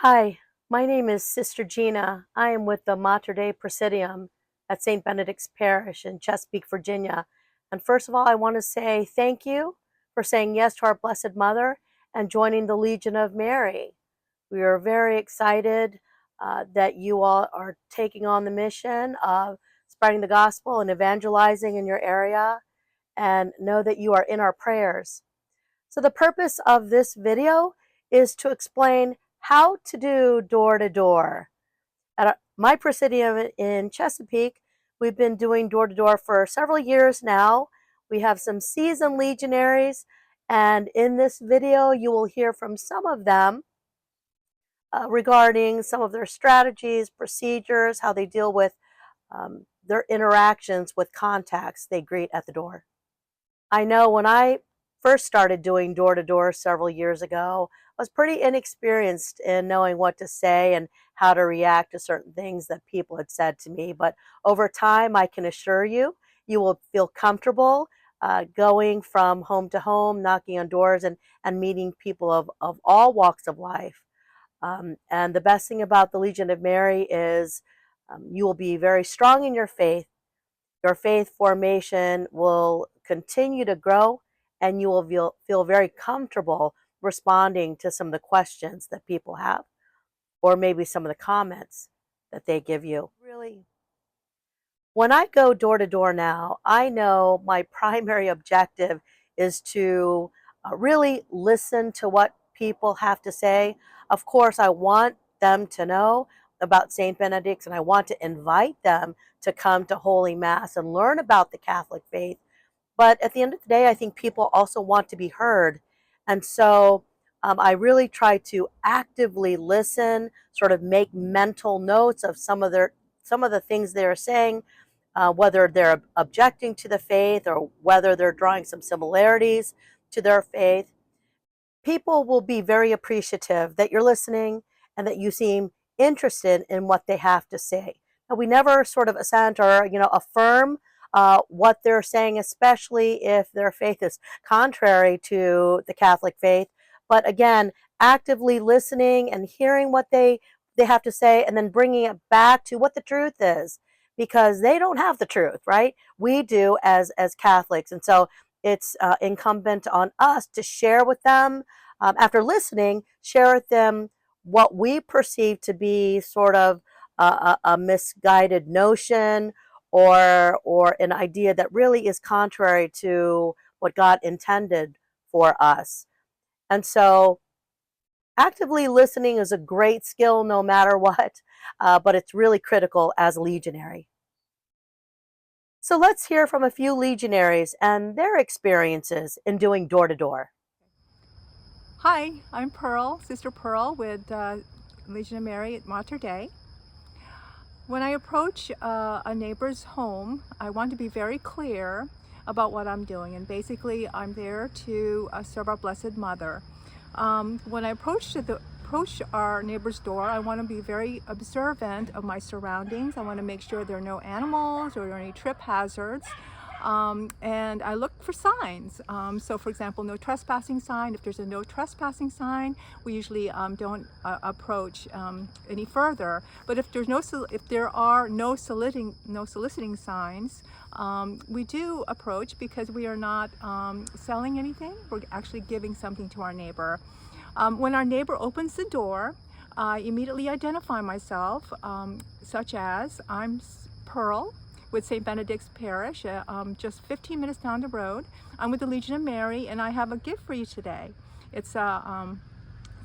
Hi, my name is Sister Gina. I am with the Mater Dei Presidium at St. Benedict's Parish in Chesapeake, Virginia. And first of all, I want to say thank you for saying yes to our Blessed Mother and joining the Legion of Mary. We are very excited that you all are taking on the mission of spreading the gospel and evangelizing in your area, and know that you are in our prayers. So the purpose of this video is to explain how to do door-to-door. At my presidium in Chesapeake, we've been doing door-to-door for several years now. We have some seasoned legionaries, and in this video you will hear from some of them regarding some of their strategies, procedures, how they deal with their interactions with contacts they greet at the door. I know when I first started doing door-to-door several years ago, I was pretty inexperienced in knowing what to say and how to react to certain things that people had said to me. But over time, I can assure you, you will feel comfortable going from home to home, knocking on doors, and meeting people of all walks of life. And the best thing about the Legion of Mary is you will be very strong in your faith. Your faith formation will continue to grow, and you will feel very comfortable responding to some of the questions that people have, or maybe some of the comments that they give you. Really, when I go door to door now, I know my primary objective is to really listen to what people have to say. Of course, I want them to know about St. Benedict's, and I want to invite them to come to Holy Mass and learn about the Catholic faith. But at the end of the day, I think people also want to be heard. And so I really try to actively listen, sort of make mental notes of some of the things they're saying, whether they're objecting to the faith or whether they're drawing some similarities to their faith. People will be very appreciative that you're listening and that you seem interested in what they have to say. Now, we never sort of assent or affirm what they're saying, especially if their faith is contrary to the Catholic faith. But again, actively listening and hearing what they have to say, and then bringing it back to what the truth is, because they don't have the truth, right? We do as Catholics, and so it's incumbent on us to share with them, after listening, share with them what we perceive to be sort of a misguided notion, or an idea that really is contrary to what God intended for us. And so actively listening is a great skill no matter what, but it's really critical as a legionary. So let's hear from a few legionaries and their experiences in doing door to door. Hi, I'm Pearl, Sister Pearl with Legion of Mary at Mater Dei. When I approach a neighbor's home, I want to be very clear about what I'm doing, and basically I'm there to serve our Blessed Mother. When I approach our neighbor's door, I want to be very observant of my surroundings. I want to make sure there are no animals or any trip hazards. And I look for signs. So for example, no trespassing sign. If there's a no trespassing sign, we usually don't approach any further. But if there are no soliciting signs, we do approach, because we are not selling anything. We're actually giving something to our neighbor. When our neighbor opens the door, I immediately identify myself, such as I'm Pearl with St. Benedict's Parish, just 15 minutes down the road. I'm with the Legion of Mary, and I have a gift for you today. It's some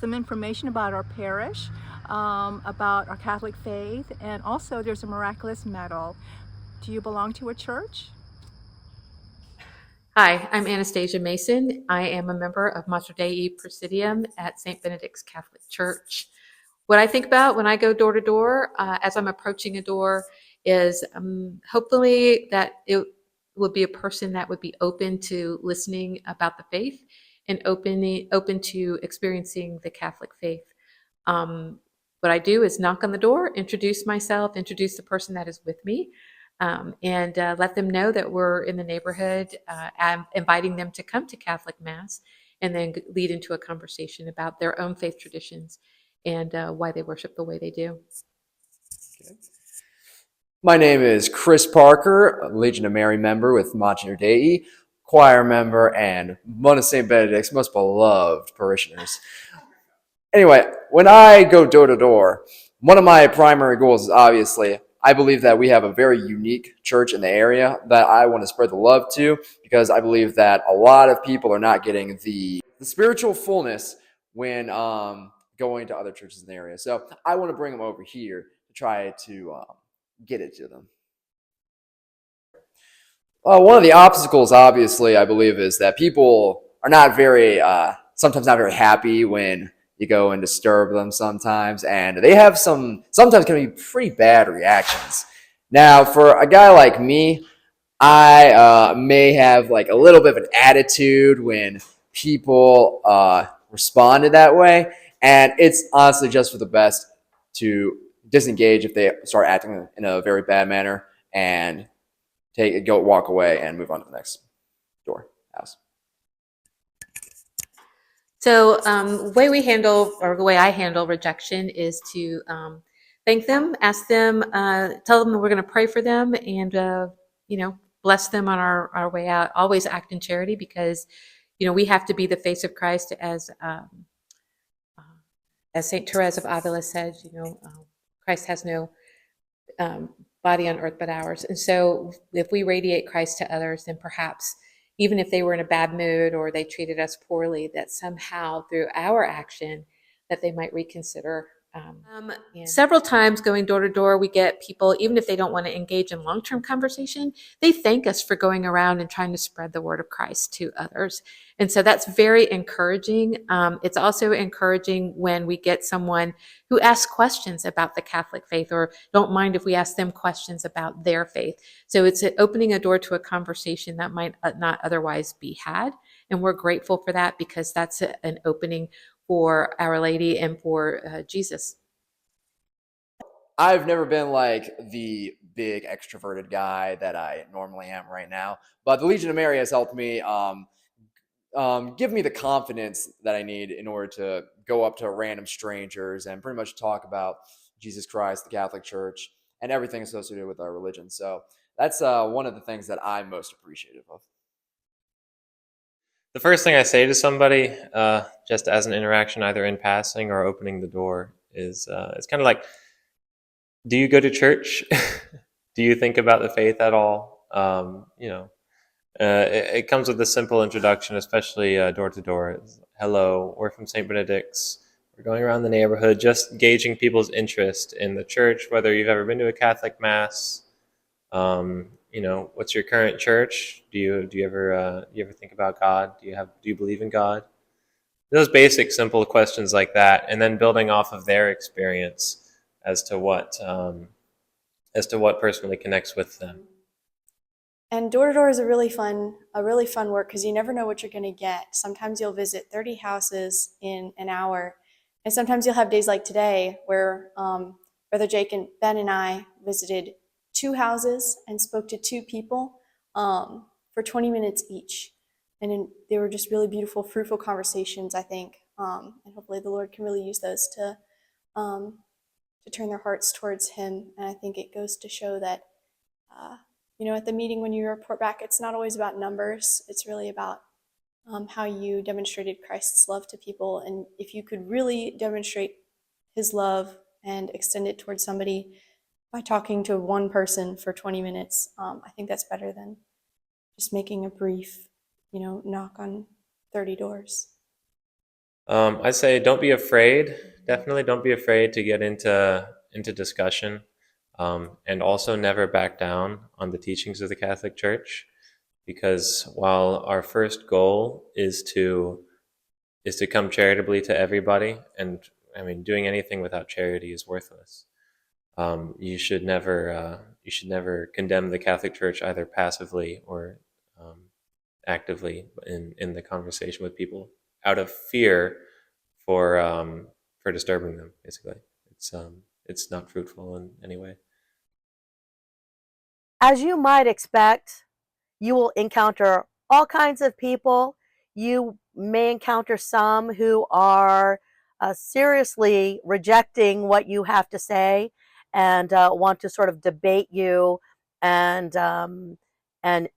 information about our parish, about our Catholic faith, and also there's a miraculous medal. Do you belong to a church? Hi, I'm Anastasia Mason. I am a member of Mater Dei Presidium at St. Benedict's Catholic Church. What I think about when I go door to door, as I'm approaching a door, is hopefully that it would be a person that would be open to listening about the faith and open to experiencing the Catholic faith. What I do is knock on the door, introduce myself, introduce the person that is with me, and let them know that we're in the neighborhood. I'm inviting them to come to Catholic Mass, and then lead into a conversation about their own faith traditions. and why they worship the way they do. Okay. My name is Chris Parker, a Legion of Mary member with Mater Dei, choir member, and one of St. Benedict's most beloved parishioners. Anyway, when I go door to door, one of my primary goals is obviously I believe that we have a very unique church in the area that I want to spread the love to, because I believe that a lot of people are not getting the spiritual fullness when going to other churches in the area. So I want to bring them over here to try to get it to them. One of the obstacles, obviously, I believe, is that people are not very, sometimes not very happy when you go and disturb them sometimes, and they have sometimes can be pretty bad reactions. Now, for a guy like me, I may have like a little bit of an attitude when people responded that way, and it's honestly just for the best to disengage if they start acting in a very bad manner and walk away and move on to the next house. So the way I handle rejection is to thank them, ask them, tell them that we're going to pray for them, and bless them on our way out. Always act in charity, because we have to be the face of Christ, as Saint Therese of Avila said. Christ has no body on earth but ours, and so if we radiate Christ to others, then perhaps even if they were in a bad mood or they treated us poorly, that somehow through our action that they might reconsider. Several times going door to door, we get people, even if they don't want to engage in long-term conversation, they thank us for going around and trying to spread the word of Christ to others. And so that's very encouraging. It's also encouraging when we get someone who asks questions about the Catholic faith, or don't mind if we ask them questions about their faith. So it's opening a door to a conversation that might not otherwise be had. And we're grateful for that, because that's an opening for Our Lady and for Jesus. I've never been like the big extroverted guy that I normally am right now, but the Legion of Mary has helped me give me the confidence that I need in order to go up to random strangers and pretty much talk about Jesus Christ, the Catholic Church, and everything associated with our religion. So that's one of the things that I'm most appreciative of. The first thing I say to somebody, just as an interaction, either in passing or opening the door, is it's kind of like, do you go to church? Do you think about the faith at all? It comes with a simple introduction, especially door to door. Hello, we're from St. Benedict's. We're going around the neighborhood, just gauging people's interest in the church, whether you've ever been to a Catholic Mass. What's your current church? Do you ever think about God? Do you believe in God? Those basic, simple questions like that, and then building off of their experience as to what personally connects with them. And door to door is a really fun work, because you never know what you're going to get. Sometimes you'll visit 30 houses in an hour, and sometimes you'll have days like today where Brother Jake and Ben and I visited 2 houses and spoke to 2 people for 20 minutes each. And they were just really beautiful, fruitful conversations, I think. And hopefully the Lord can really use those to turn their hearts towards Him. And I think it goes to show that, at the meeting when you report back, it's not always about numbers. It's really about how you demonstrated Christ's love to people. And if you could really demonstrate His love and extend it towards somebody by talking to one person for 20 minutes, I think that's better than just making a brief, knock on 30 doors. I say don't be afraid. Definitely don't be afraid to get into discussion, and also never back down on the teachings of the Catholic Church, because while our first goal is to come charitably to everybody, and I mean doing anything without charity is worthless. You should never condemn the Catholic Church either passively or actively in the conversation with people out of fear for disturbing them. Basically, it's not fruitful in any way. As you might expect, you will encounter all kinds of people. You may encounter some who are seriously rejecting what you have to say and want to sort of debate you and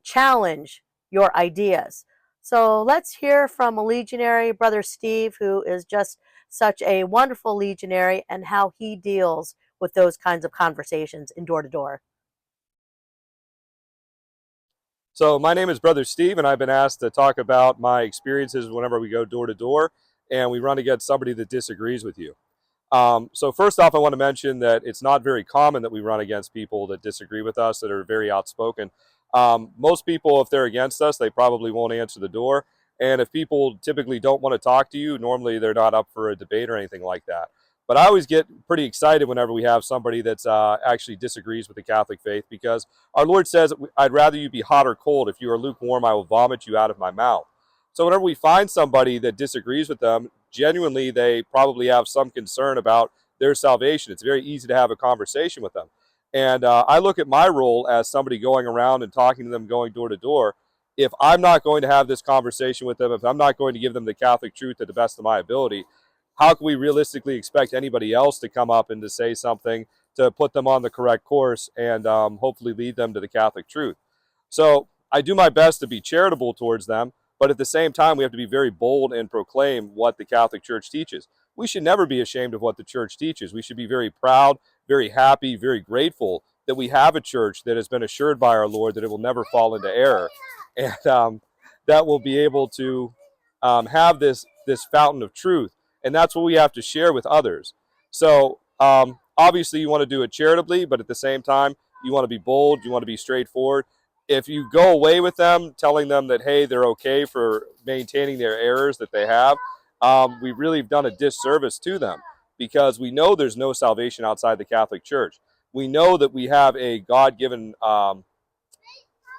challenge your ideas. So let's hear from a legionary, Brother Steve, who is just such a wonderful legionary, and how he deals with those kinds of conversations in door to door. So my name is Brother Steve, and I've been asked to talk about my experiences whenever we go door to door and we run against somebody that disagrees with you. So first off, I want to mention that it's not very common that we run against people that disagree with us, that are very outspoken. Most people, if they're against us, they probably won't answer the door. And if people typically don't want to talk to you, normally they're not up for a debate or anything like that. But I always get pretty excited whenever we have somebody that's actually disagrees with the Catholic faith, because our Lord says, I'd rather you be hot or cold. If you are lukewarm, I will vomit you out of my mouth. So whenever we find somebody that disagrees with them, genuinely they probably have some concern about their salvation. It's very easy to have a conversation with them. And I look at my role as somebody going around and talking to them, going door to door. If I'm not going to have this conversation with them, if I'm not going to give them the Catholic truth to the best of my ability, how can we realistically expect anybody else to come up and to say something to put them on the correct course and hopefully lead them to the Catholic truth? So I do my best to be charitable towards them, but at the same time, we have to be very bold and proclaim what the Catholic Church teaches. We should never be ashamed of what the Church teaches. We should be very proud, very happy, very grateful that we have a church that has been assured by our Lord that it will never fall into error, and that will be able to have this fountain of truth, and that's what we have to share with others. So obviously, you want to do it charitably, but at the same time, you want to be bold, you want to be straightforward. If you go away with them, telling them that, hey, they're okay for maintaining their errors that they have, we really have done a disservice to them, because we know there's no salvation outside the Catholic Church. We know that we have a God-given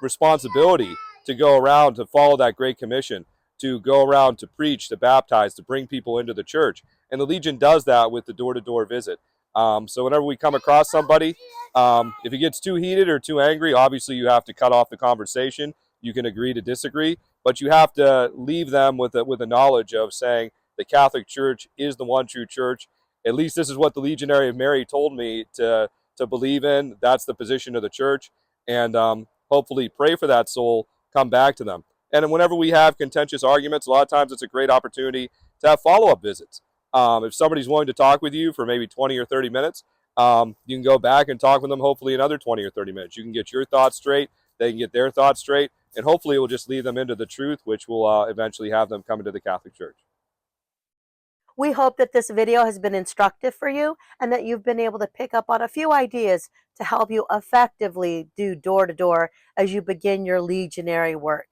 responsibility to go around to follow that Great Commission, to go around to preach, to baptize, to bring people into the church. And the Legion does that with the door-to-door visit. So whenever we come across somebody, if it gets too heated or too angry, obviously you have to cut off the conversation. You can agree to disagree, but you have to leave them with a knowledge of saying the Catholic Church is the one true church. At least this is what the Legionary of Mary told me to believe in. That's the position of the church. And hopefully pray for that soul, come back to them. And whenever we have contentious arguments, a lot of times it's a great opportunity to have follow-up visits. If somebody's willing to talk with you for maybe 20 or 30 minutes, you can go back and talk with them hopefully another 20 or 30 minutes. You can get your thoughts straight, they can get their thoughts straight, and hopefully it will just lead them into the truth, which will eventually have them come into the Catholic Church. We hope that this video has been instructive for you and that you've been able to pick up on a few ideas to help you effectively do door to door as you begin your legionary work.